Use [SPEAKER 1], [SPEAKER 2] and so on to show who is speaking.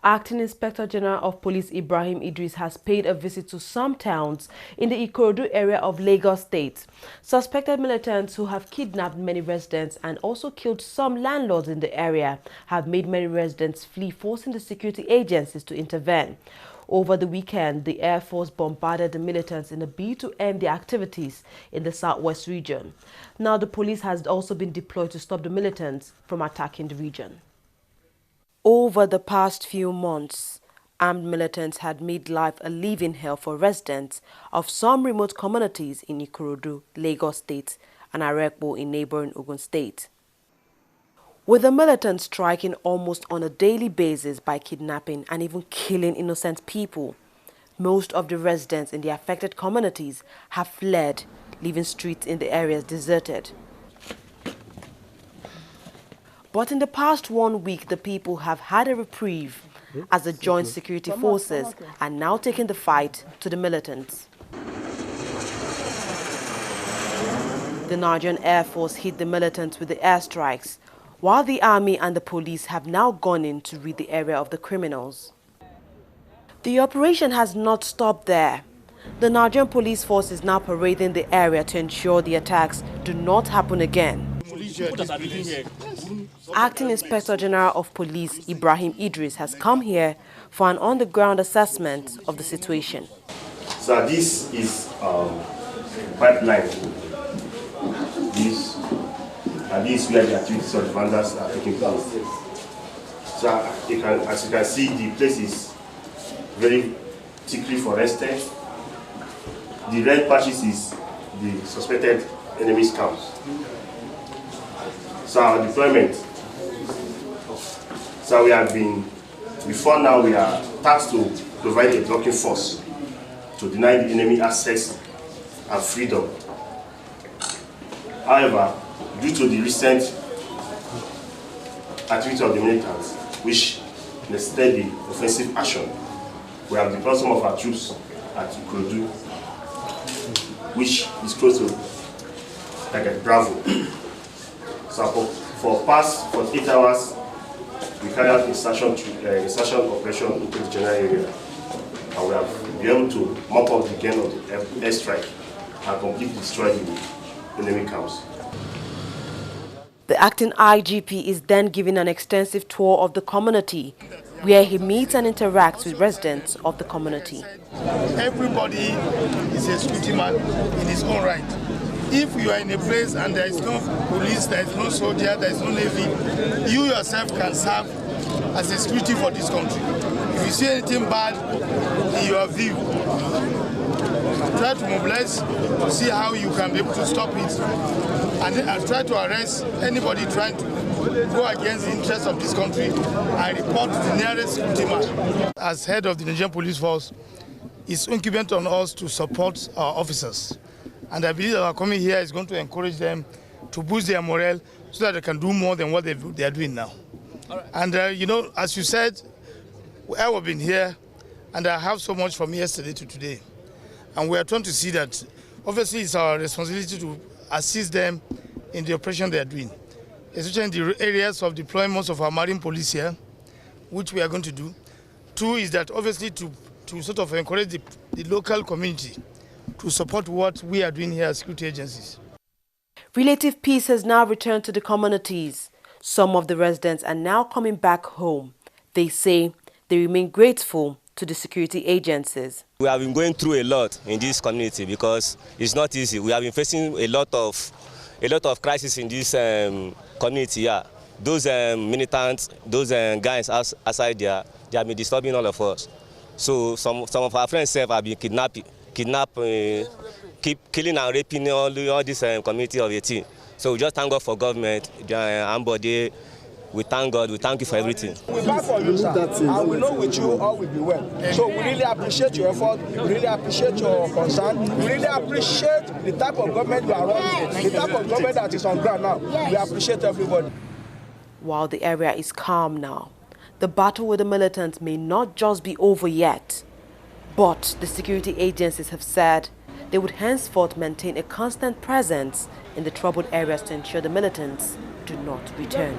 [SPEAKER 1] Acting Inspector General of Police Ibrahim Idris has paid a visit to some towns in the Ikorodu area of Lagos State. Suspected militants who have kidnapped many residents and also killed some landlords in the area have made many residents flee, forcing the security agencies to intervene. Over the weekend, the Air Force bombarded the militants in a bid to end their activities in the southwest region. Now the police has also been deployed to stop the militants from attacking the region. Over the past few months, armed militants had made life a living hell for residents of some remote communities in Ikorodu, Lagos State, and Arekpo in neighboring Ogun State. With the militants striking almost on a daily basis by kidnapping and even killing innocent people, most of the residents in the affected communities have fled, leaving streets in the areas deserted. But in the past 1 week, the people have had a reprieve as the joint security forces are now taking the fight to the militants. The Nigerian Air Force hit the militants with the airstrikes, while the army and the police have now gone in to rid the area of the criminals. The operation has not stopped there. The Nigerian police force is now parading the area to ensure the attacks do not happen again. Acting Inspector General of Police Ibrahim Idris has come here for an on-the-ground assessment of the situation.
[SPEAKER 2] So this is pipeline. This is where the activities of the vandals are taking place. So as you can see, the place is very thickly forested. The red patches is the suspected enemy's camps. So our deployment. So we have been, before now we are tasked to provide a blocking force to deny the enemy access and freedom. However, due to the recent activity of the militants, which necessitated the offensive action, we have deployed some of our troops at Ikorodu, which is close to like Bravo. So for past 48 hours, we carried out insertion operation into the general area, and we have been able to mop up the gain of the airstrike and completely destroy the enemy camps.
[SPEAKER 1] The acting IGP is then giving an extensive tour of the community, where he meets and interacts with residents of the community.
[SPEAKER 3] Everybody is a security man in his own right. If you are in a place and there is no police, there is no soldier, there is no navy, you yourself can serve as a security for this country. If you see anything bad in your view, try to mobilize to see how you can be able to stop it, and try to arrest anybody trying to go against the interests of this country and report to the nearest security man. As head of the Nigerian Police Force, it's incumbent on us to support our officers. And I believe that our coming here is going to encourage them to boost their morale so that they can do more than what they are doing now. Right. And you know, as you said, I have been here and I have so much from yesterday to today. And we are trying to see that obviously it's our responsibility to assist them in the operation they are doing, especially in the areas of deployments of our marine police here, which we are going to do. Two is that obviously to sort of encourage the local community to support what we are doing here as security agencies.
[SPEAKER 1] Relative peace has now returned to the communities. Some of the residents are now coming back home. They say they remain grateful to the security agencies.
[SPEAKER 4] We have been going through a lot in this community because it's not easy. We have been facing a lot of crisis in this community here. Those militants, those guys outside there, they have been disturbing all of us. So some of our friends have been kidnapping, keep killing and raping all this community of 18. So we just thank God for government, Ambode. We thank God, we thank you for everything.
[SPEAKER 5] We back for you, sir, and we know with you all will be well. So we really appreciate your effort, we really appreciate your concern, we really appreciate the type of government you are running, the type of government that is on ground now. We appreciate everybody.
[SPEAKER 1] While the area is calm now, the battle with the militants may not just be over yet, but the security agencies have said they would henceforth maintain a constant presence in the troubled areas to ensure the militants do not return.